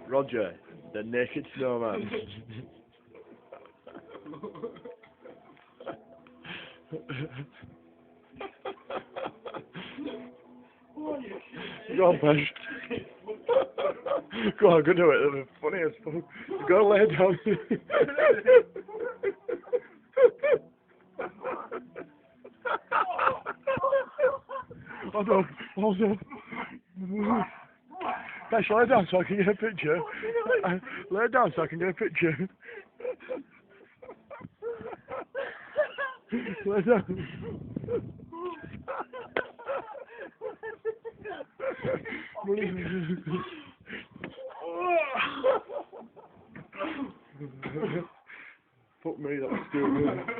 Roger, the naked snowman. Go on, Peche. Go on, go do it. They're funny as fuck. Go lay down. Hold on, hold on. Peche, lay down so I can get a picture. Lay down so I can get a picture. Lay down. Fuck me, that was stupid.